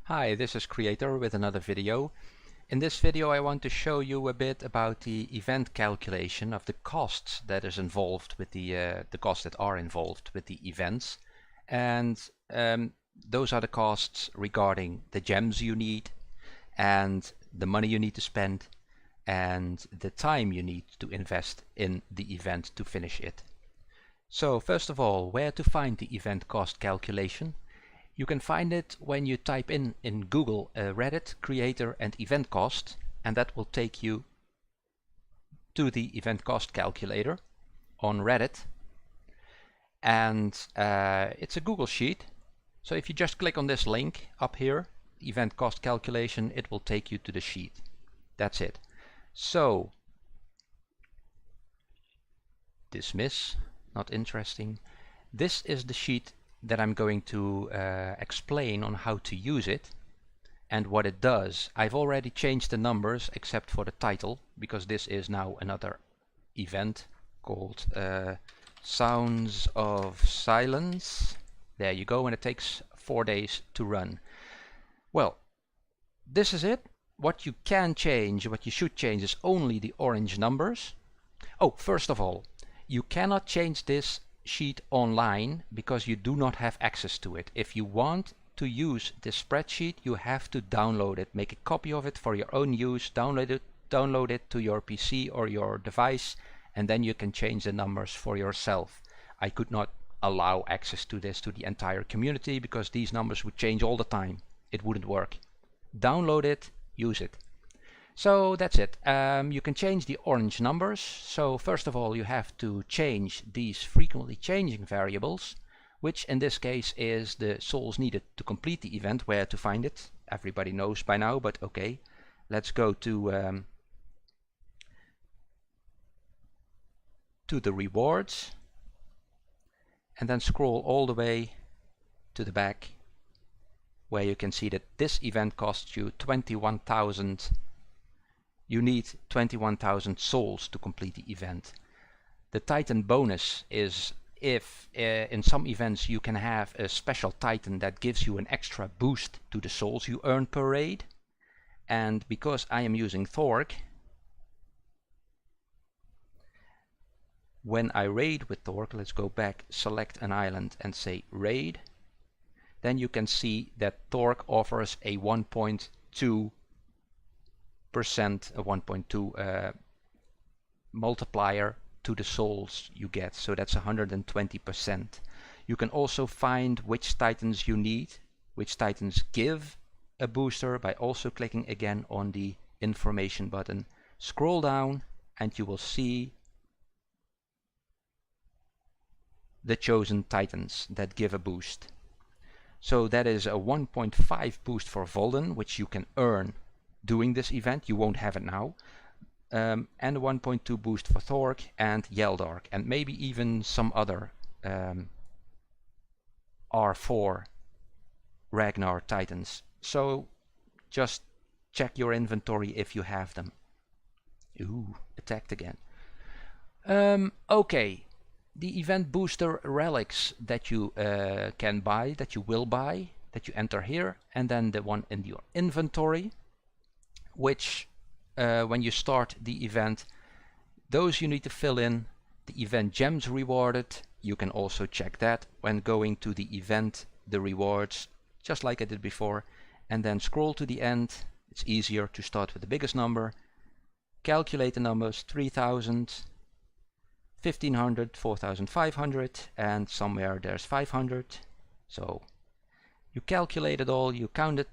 Hi, this is Creator with another video. In this video I want to show you a bit about the event calculation of the costs that is involved with the costs that are involved with the events, and those are the costs regarding the gems you need and the money you need to spend and the time you need to invest in the event to finish it. So first of all, where to find the event cost calculation? You can find it when you type in Google Reddit creator and event cost, and that will take you to the event cost calculator on Reddit. And it's a Google sheet. So if you just click on this link up here, event cost calculation, it will take you to the sheet. That's it. So dismiss, not interesting. This is the sheet that I'm going to explain on how to use it and what it does. I've already changed the numbers except for the title, because this is now another event called Sounds of Silence. There you go, and it takes 4 days to run. Well, this is it. What you can change, what you should change, is only the orange numbers. Oh, first of all, you cannot change this sheet online because you do not have access to it. If you want to use this spreadsheet, you have to download it, make a copy of it for your own use, download it to your PC or your device, and then you can change the numbers for yourself. I could not allow access to this to the entire community because these numbers would change all the time. It wouldn't work. Download it, use it. So that's it. You can change the orange numbers. So first of all, you have to change these frequently changing variables, which in this case is the souls needed to complete the event. Where to find it, everybody knows by now, but okay. Let's go to the rewards and then scroll all the way to the back, where you can see that this event costs you 21,000. You need 21,000 souls to complete the event. The Titan bonus is if in some events you can have a special Titan that gives you an extra boost to the souls you earn per raid. And because I am using Thork, when I raid with Thork, let's go back, select an island and say raid, then you can see that Thork offers a 1.2 a 1.2 multiplier to the souls you get, so that's 120%. You can also find which titans you need, which titans give a booster, by also clicking again on the information button. Scroll down and you will see the chosen titans that give a boost. So that is a 1.5 boost for Volden, which you can earn doing this event. You won't have it now. And a 1.2 boost for Thork and Yeldark, and maybe even some other R4 Ragnar Titans. So just check your inventory if you have them. Ooh, attacked again. Okay, the event booster relics that you can buy, that you will buy, that you enter here, and then the one in your inventory, which when you start the event, those you need to fill in. The event gems rewarded, you can also check that when going to the event, the rewards, just like I did before, and then scroll to the end. It's easier to start with the biggest number, calculate the numbers, 3,000, 1,500, 4,500, and somewhere there's 500. So you calculate it all, you count it,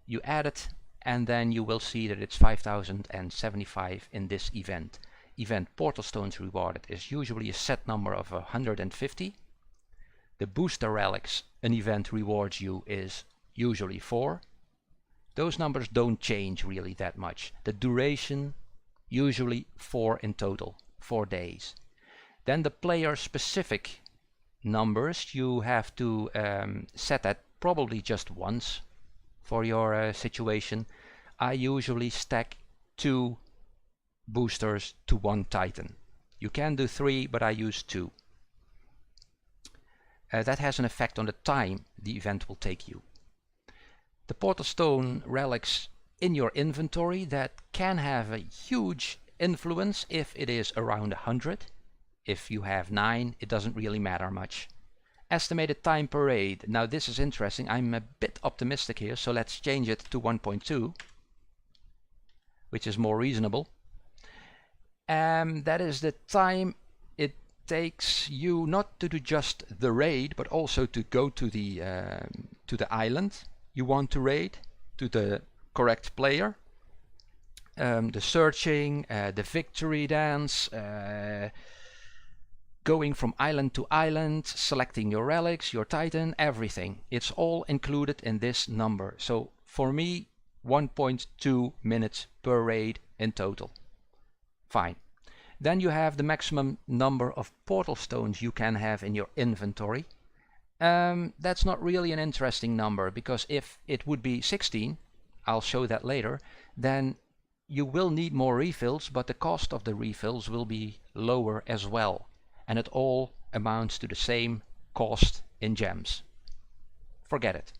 you add it, and then you will see that it's 5,075 in this event. Event portal stones rewarded is usually a set number of 150. The booster relics an event rewards you is usually 4. Those numbers don't change really that much. The duration, usually 4 in total, 4 days. Then the player specific numbers you have to set that probably just once for your situation. I usually stack 2 boosters to 1 Titan. You can do 3, but I use 2. That has an effect on the time the event will take you. The portal stone relics in your inventory, that can have a huge influence if it is around 100. If you have 9, it doesn't really matter much. Estimated time per raid. Now this is interesting. I'm a bit optimistic here, so let's change it to 1.2, which is more reasonable. That is the time it takes you not to do just the raid, but also to go to the island you want to raid, to the correct player. The searching, the victory dance, going from island to island, selecting your relics, your titan, everything. It's all included in this number. So for me, 1.2 minutes per raid in total. Fine. Then you have the maximum number of portal stones you can have in your inventory. That's not really an interesting number, because if it would be 16, I'll show that later, then you will need more refills, but the cost of the refills will be lower as well. And it all amounts to the same cost in gems. Forget it.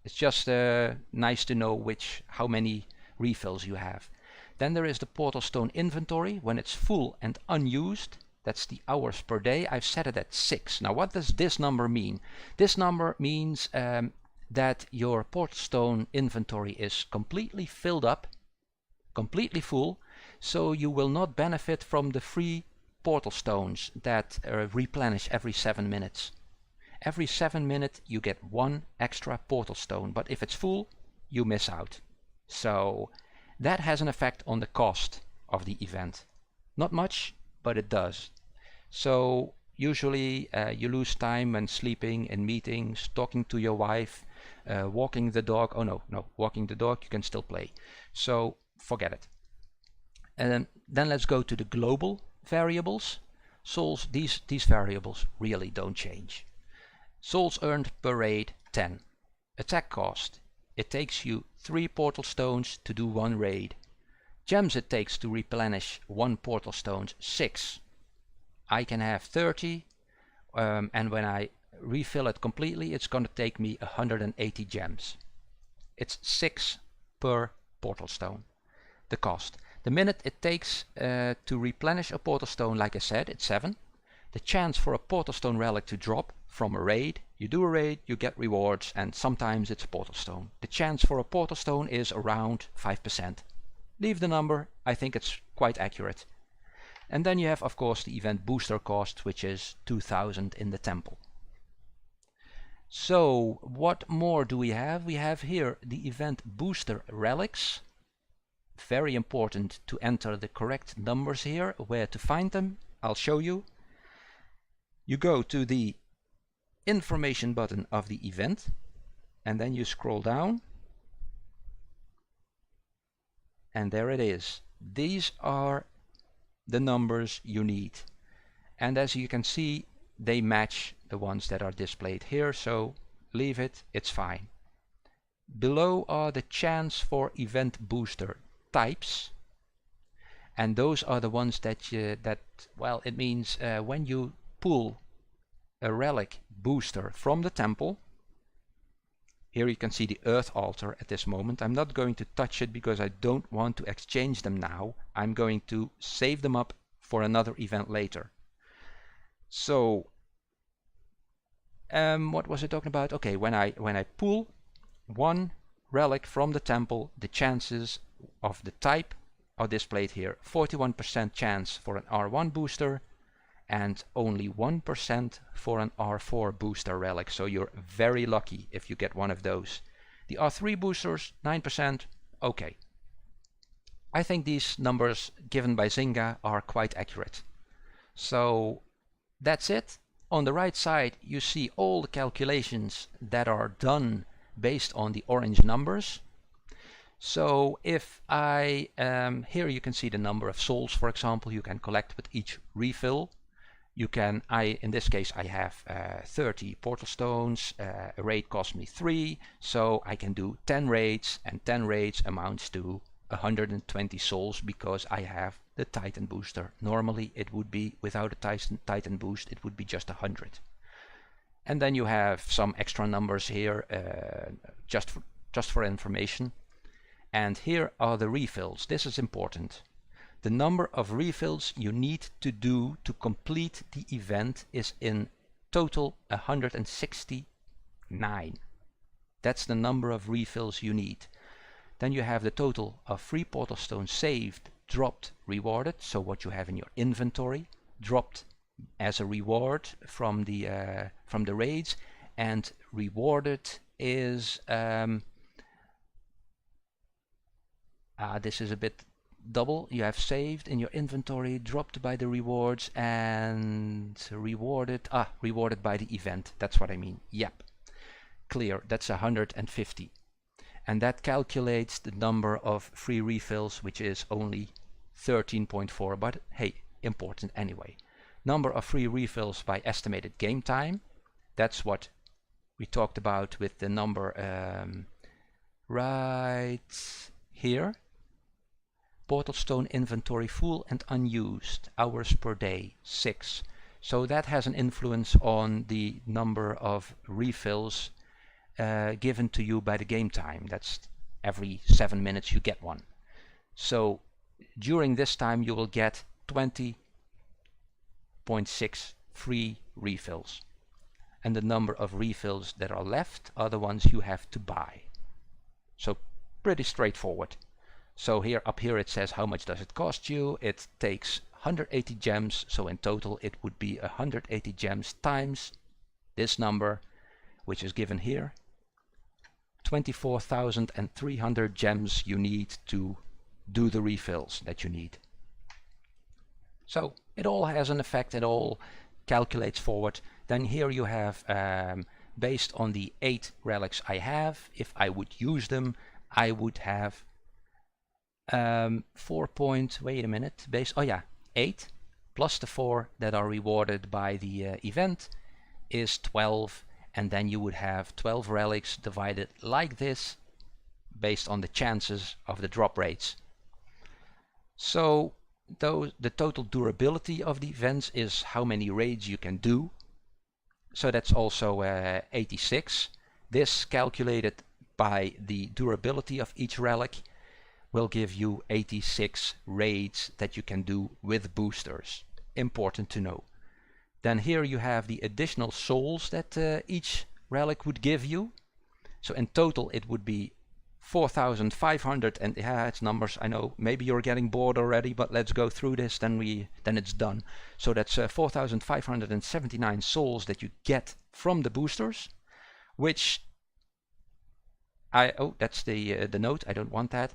It's just nice to know how many refills you have. Then there is the portal stone inventory. When it's full and unused, that's the hours per day. I've set it at 6. Now what does this number mean? This number means that your portal stone inventory is completely filled up, completely full, so you will not benefit from the free portal stones that replenish every 7 minutes. Every 7 minutes you get 1 extra portal stone, but if it's full, you miss out. So that has an effect on the cost of the event. Not much, but it does. So usually you lose time when sleeping, in meetings, talking to your wife, walking the dog. Oh no, walking the dog you can still play. So forget it. And then let's go to the global variables. Souls, these variables really don't change. Souls earned per raid 10. Attack cost. It takes you 3 portal stones to do 1 raid. Gems it takes to replenish 1 portal stones 6. I can have 30, and when I refill it completely, it's going to take me 180 gems. It's 6 per portal stone. The cost. The minute it takes to replenish a portal stone, like I said, it's 7. The chance for a portal stone relic to drop from a raid. You do a raid, you get rewards, and sometimes it's a portal stone. The chance for a portal stone is around 5%. Leave the number, I think it's quite accurate. And then you have, of course, the event booster cost, which is 2000 in the temple. So what more do we have? We have here the event booster relics. Very important to enter the correct numbers here. Where to find them, I'll show you. You go to the information button of the event, and then you scroll down, and there it is. These are the numbers you need, and as you can see, they match the ones that are displayed here, so leave it, it's fine. Below are the chance for event booster types, and those are the ones that it means when you pull a relic booster from the temple. Here you can see the earth altar at this moment. I'm not going to touch it because I don't want to exchange them now. I'm going to save them up for another event later. So what was I talking about? Okay, when I pull 1 relic from the temple, the chances of the type are displayed here. 41% chance for an R1 booster and only 1% for an R4 booster relic, so you're very lucky if you get one of those. The R3 boosters, 9%, okay. I think these numbers given by Zynga are quite accurate. So that's it. On the right side you see all the calculations that are done based on the orange numbers. So if I, here you can see the number of souls, for example, you can collect with each refill. You can, in this case I have 30 portal stones, a raid cost me 3, so I can do 10 raids, and 10 raids amounts to 120 souls because I have the Titan booster. Normally it would be, without a Titan boost, it would be just 100. And then you have some extra numbers here, just just for information. And here are the refills. This is important. The number of refills you need to do to complete the event is in total 169. That's the number of refills you need. Then you have the total of free portal stones saved, dropped, rewarded. So what you have in your inventory, dropped as a reward from the raids, and rewarded is this is a bit double. You have saved in your inventory, dropped by the rewards, and rewarded by the event. That's what I mean. Yep, clear. That's 150. And that calculates the number of free refills, which is only 13.4, but hey, important anyway. Number of free refills by estimated game time. That's what we talked about with the number right here. Portal stone inventory full and unused, hours per day, 6. So that has an influence on the number of refills given to you by the game time. That's every 7 minutes you get one. So during this time you will get 20.6 free refills. And the number of refills that are left are the ones you have to buy. So pretty straightforward. So here up here it says how much does it cost you. It takes 180 gems, so in total it would be 180 gems times this number, which is given here. 24,300 gems you need to do the refills that you need. So it all has an effect, it all calculates forward. Then here you have, based on the 8 relics I have, if I would use them, I would have 8 plus the 4 that are rewarded by the event is 12, and then you would have 12 relics divided like this based on the chances of the drop rates. So the total durability of the events is how many raids you can do. So that's also 86. This calculated by the durability of each relic will give you 86 raids that you can do with boosters. Important to know. Then here you have the additional souls that each relic would give you. So in total it would be 4,500, and yeah, it's numbers, I know, maybe you're getting bored already, but let's go through this, then it's done. So that's 4,579 souls that you get from the boosters, which that's the note, I don't want that.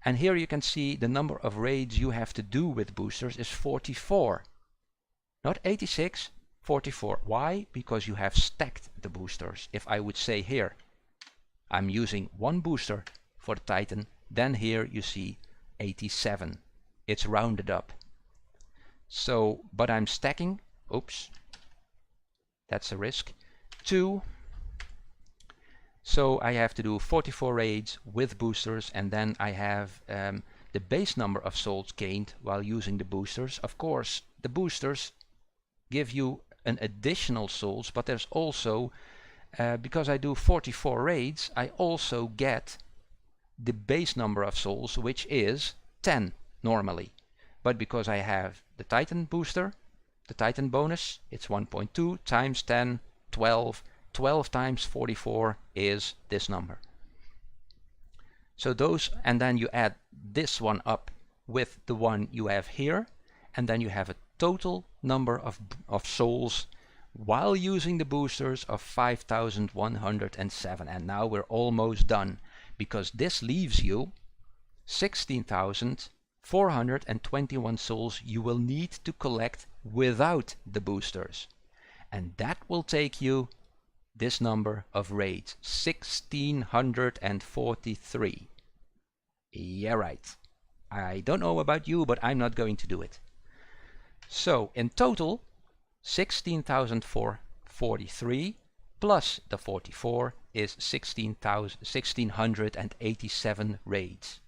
And here you can see the number of raids you have to do with boosters is 44. Not 86, 44. Why? Because you have stacked the boosters. If I would say here, I'm using one booster for the Titan, then here you see 87. It's rounded up. So, but I'm stacking, oops, that's a risk, 2. So I have to do 44 raids with boosters, and then I have the base number of souls gained while using the boosters. Of course, the boosters give you an additional souls, but there's also, because I do 44 raids, I also get the base number of souls, which is 10 normally. But because I have the Titan booster, the Titan bonus, it's 1.2 times 10, 12. 12 times 44 is this number. So those, and then you add this one up with the one you have here, and then you have a total number of souls while using the boosters of 5,107. And now we're almost done, because this leaves you 16,421 souls you will need to collect without the boosters. And that will take you this number of raids, 1,643. Yeah, right. I don't know about you, but I'm not going to do it. So in total, 16,443 plus the 44 is 1,687 raids.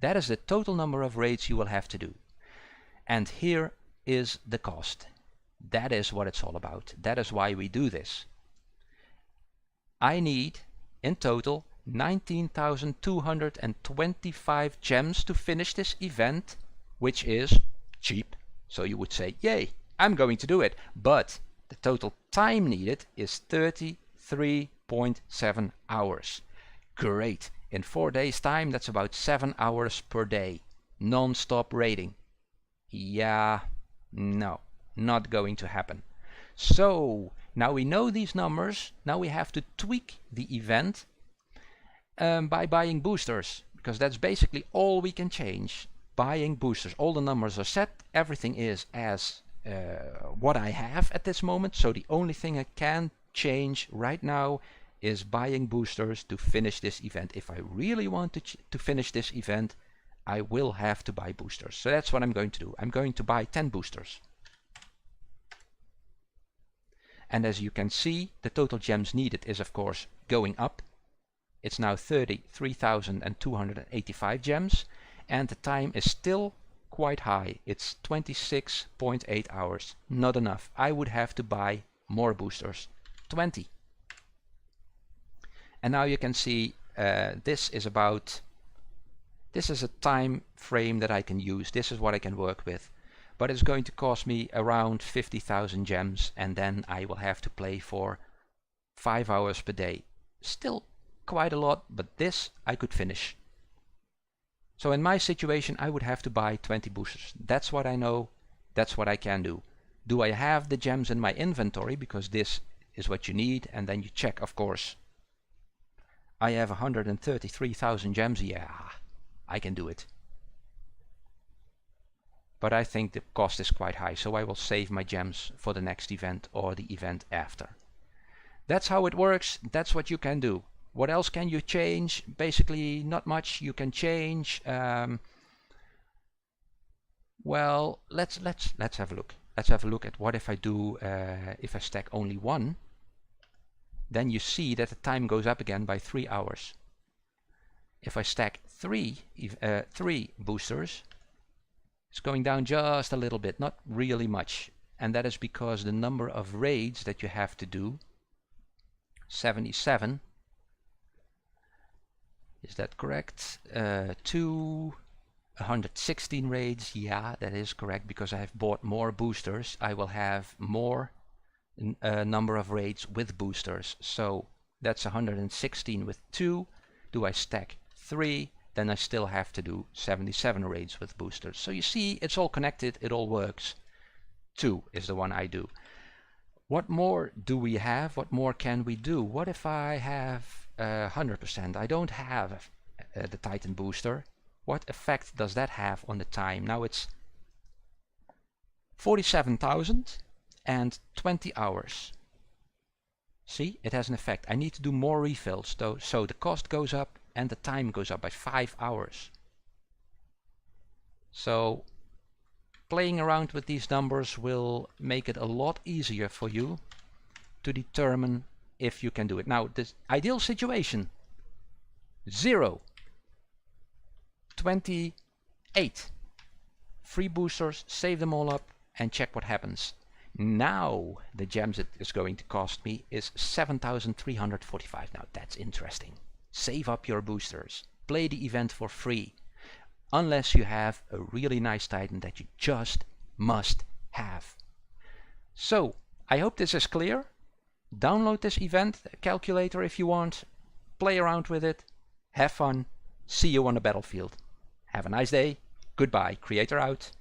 That is the total number of raids you will have to do. And here is the cost. That is what it's all about. That is why we do this. I need, in total, 19,225 gems to finish this event, which is cheap. So you would say, yay, I'm going to do it. But the total time needed is 33.7 hours. Great. In 4 days time, that's about 7 hours per day. Non-stop raiding. Yeah, no, not going to happen. So now we know these numbers. Now we have to tweak the event by buying boosters, because that's basically all we can change. Buying boosters. All the numbers are set. Everything is as what I have at this moment. So the only thing I can change right now is buying boosters to finish this event. If I really want to finish this event, I will have to buy boosters. So that's what I'm going to do. I'm going to buy 10 boosters. And as you can see, the total gems needed is of course going up. It's now 33,285 gems, and the time is still quite high. It's 26.8 hours. Not enough. I would have to buy more boosters. 20. And now you can see this is a time frame that I can use. This is what I can work with. But it's going to cost me around 50,000 gems, and then I will have to play for 5 hours per day. Still quite a lot, but this I could finish. So in my situation, I would have to buy 20 boosters. That's what I know. That's what I can do. Do I have the gems in my inventory? Because this is what you need, and then you check, of course. I have 133,000 gems. Yeah, I can do it. But I think the cost is quite high, so I will save my gems for the next event or the event after. That's how it works. That's what you can do. What else can you change? Basically, not much you can change. Well, let's have a look. Let's have a look at what if I do if I stack only one. Then you see that the time goes up again by 3 hours. If I stack three boosters, it's going down just a little bit, not really much. And that is because the number of raids that you have to do, 77. Is that correct? 116 raids. Yeah, that is correct, because I have bought more boosters. I will have more number of raids with boosters. So that's 116 with 2. Do I stack 3? Then I still have to do 77 raids with boosters. So you see, it's all connected. It all works. 2 is the one I do. What more do we have? What more can we do? What if I have 100%? I don't have the Titan booster. What effect does that have on the time? Now it's 47,000 and 20 hours. See, it has an effect. I need to do more refills though, so the cost goes up and the time goes up by 5 hours. So playing around with these numbers will make it a lot easier for you to determine if you can do it. Now, this ideal situation: 0, 28. Free boosters, save them all up and check what happens. Now the gems it is going to cost me is 7,345. Now that's interesting. Save up your boosters. Play the event for free. Unless you have a really nice Titan that you just must have. So, I hope this is clear. Download this event calculator if you want. Play around with it. Have fun. See you on the battlefield. Have a nice day. Goodbye. Creator out.